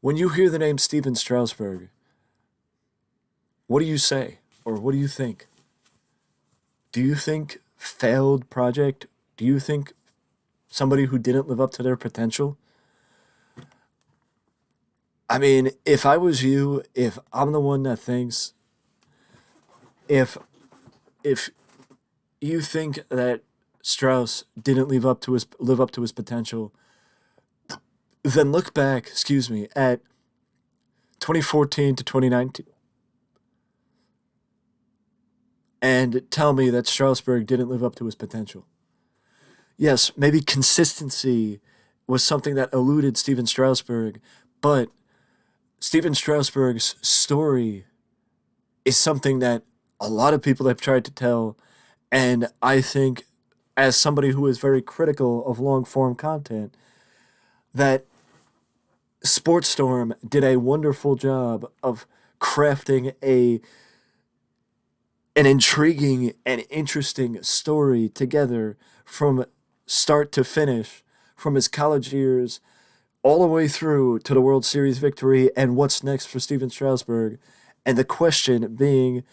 When you hear the name Stephen Strasburg, what do you say? Or what do you think? Do you think failed project? Do you think somebody who didn't live up to their potential? I mean, if I was you, if I'm the one that thinks, if if you think that Strauss didn't live up to his potential, then look back, excuse me, at 2014 to 2019 and tell me that Strasburg didn't live up to his potential. Yes, maybe consistency was something that eluded Steven Strasburg, but Steven Strasburg's story is something that a lot of people have tried to tell, and I think, as somebody who is very critical of long form content, that SportStorm did a wonderful job of crafting an intriguing and interesting story together from start to finish, from his college years all the way through to the World Series victory and what's next for Steven Strasburg. And the question being,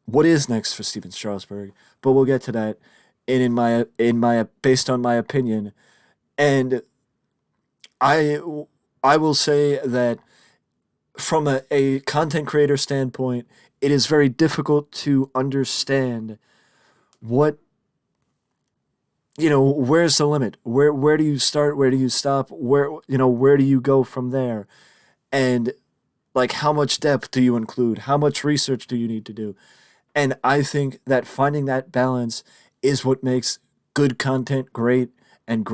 what is next for Steven Strasburg? But we'll get to that in my based on my opinion. And I I will say that from a content creator standpoint, it is very difficult to understand what where's the limit? Where do you start? Where do you stop? Where do you go from there? And like how much depth do you include? How much research do you need to do? And I think that finding that balance is what makes good content great and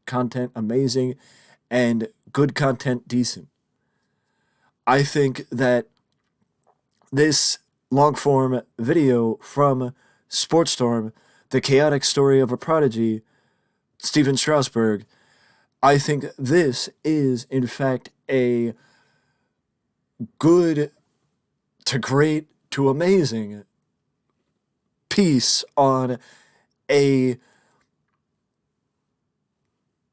content amazing and good content decent. I think that this long form video from SportStorm, The Chaotic Story of a Prodigy, Stephen Strasburg, I think this is, in fact, a good to great to amazing piece on a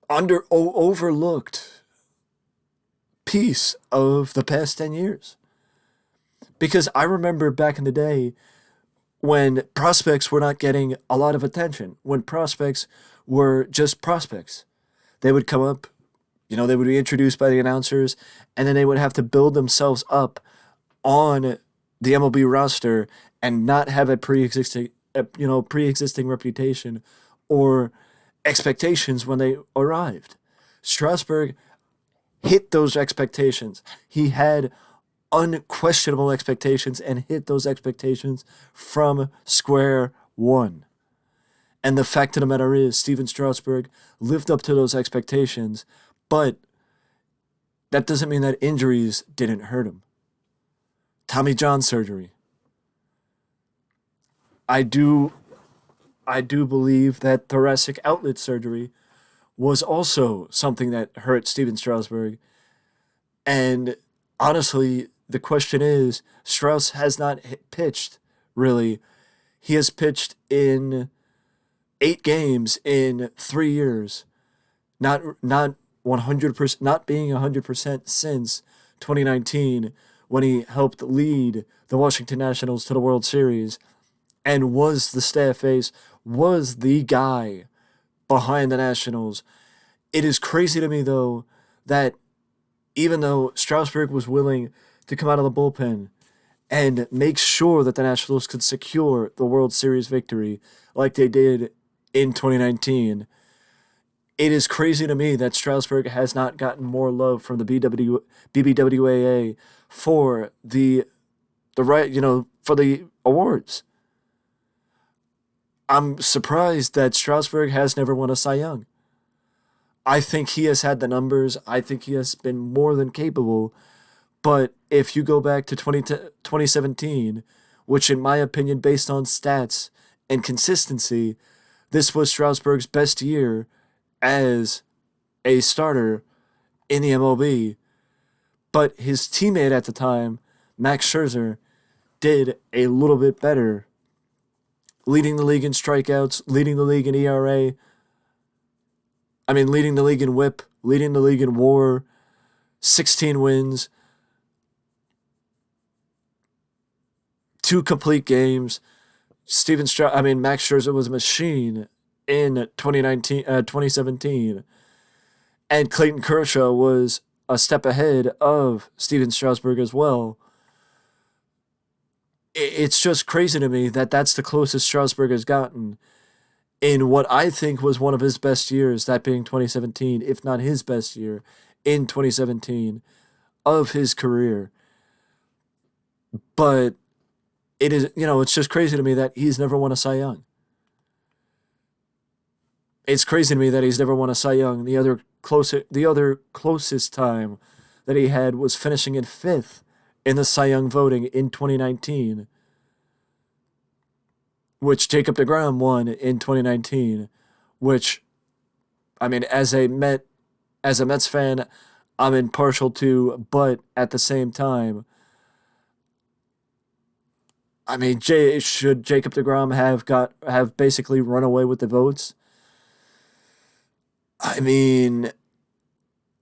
overlooked piece of the past 10 years. Because I remember back in the day when prospects were not getting a lot of attention, when prospects were just prospects. They would come up, they would be introduced by the announcers, and then they would have to build themselves up on the MLB roster and not have a pre-existing reputation or expectations when they arrived. Strasburg hit those expectations. He had unquestionable expectations and hit those expectations from square one. And the fact of the matter is, Steven Strasburg lived up to those expectations, but that doesn't mean that injuries didn't hurt him. Tommy John surgery. I do I do believe that thoracic outlet surgery was also something that hurt Steven Strasburg. And honestly, the question is, Strauss has not pitched really. He has pitched in 8 games in 3 years, not 100%, not being 100% since 2019 when he helped lead the Washington Nationals to the World Series and was the staff ace, was the guy behind the Nationals. It is crazy to me though that even though Strasburg was willing to come out of the bullpen and make sure that the Nationals could secure the World Series victory like they did in 2019, it is crazy to me that Strasburg has not gotten more love from the BBWAA for the right, for the awards. I'm surprised that Strasburg has never won a Cy Young. I think he has had the numbers. I think he has been more than capable. But if you go back to 2017, which in my opinion, based on stats and consistency, this was Strasburg's best year as a starter in the MLB. But his teammate at the time, Max Scherzer, did a little bit better, leading the league in strikeouts, leading the league in ERA. I mean, leading the league in WHIP, leading the league in WAR. 16 wins, 2 complete games. Max Scherzer was a machine in 2017, and Clayton Kershaw was a step ahead of Stephen Strasburg as well. It's just crazy to me that that's the closest Strasburg has gotten in what I think was one of his best years, that being 2017, if not his best year in 2017 of his career. But it's just crazy to me that he's never won a Cy Young. It's crazy to me that he's never won a Cy Young. The other closest time that he had was finishing in fifth in the Cy Young voting in 2019, which Jacob deGrom won in 2019. Which, as a Mets fan, I'm impartial to, but at the same time, should Jacob deGrom have basically run away with the votes? I mean,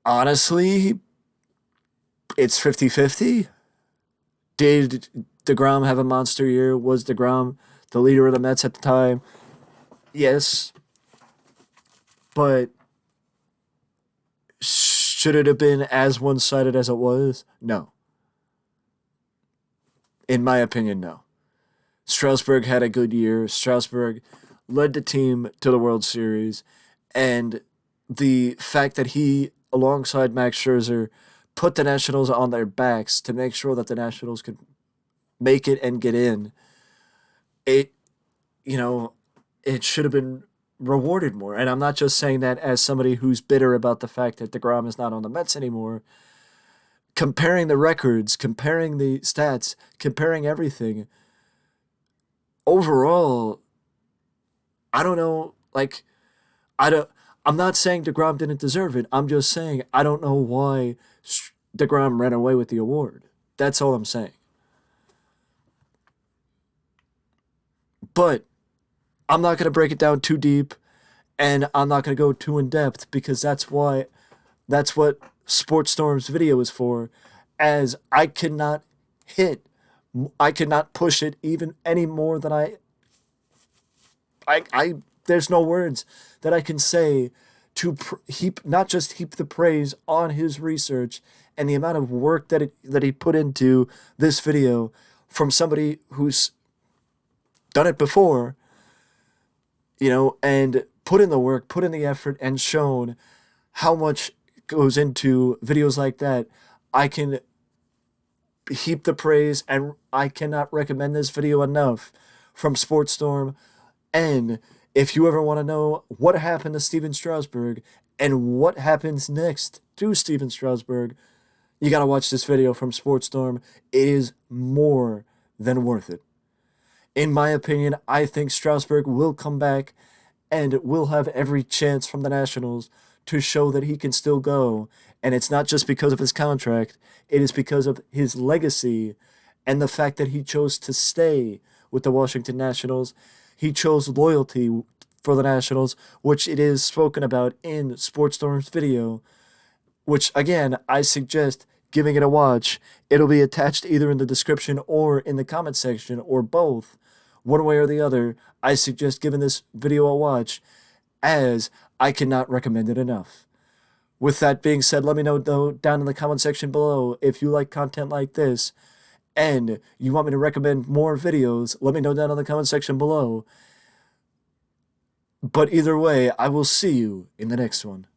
honestly, it's 50-50. Did deGrom have a monster year? Was deGrom the leader of the Mets at the time? Yes. But should it have been as one sided as it was? No. In my opinion, no. Strasburg had a good year. Strasburg led the team to the World Series. And the fact that he, alongside Max Scherzer, put the Nationals on their backs to make sure that the Nationals could make it and get in, it, you know, it should have been rewarded more. And I'm not just saying that as somebody who's bitter about the fact that deGrom is not on the Mets anymore. Comparing the records, comparing the stats, comparing everything, overall, I don't know, I'm not saying deGrom didn't deserve it. I'm just saying I don't know why deGrom ran away with the award. That's all I'm saying. But I'm not going to break it down too deep, and I'm not going to go too in depth because that's what SportStorm's video is for, as hit I cannot push it even any more than I there's no words that I can say to not just heap the praise on his research and the amount of work that he put into this video from somebody who's done it before, and put in the work, put in the effort, and shown how much goes into videos like that. I can heap the praise, and I cannot recommend this video enough from SportStorm. And if you ever want to know what happened to Stephen Strasburg and what happens next to Stephen Strasburg, you got to watch this video from SportStorm. It is more than worth it. In my opinion, I think Strasburg will come back and will have every chance from the Nationals to show that he can still go. And it's not just because of his contract, it is because of his legacy and the fact that he chose to stay with the Washington Nationals. He chose loyalty for the Nationals, which it is spoken about in SportStorm's video, which, again, I suggest giving it a watch. It'll be attached either in the description or in the comment section, or both. One way or the other, I suggest giving this video a watch, as I cannot recommend it enough. With that being said, let me know down in the comment section below if you like content like this and you want me to recommend more videos. Let me know down in the comment section below. But either way, I will see you in the next one.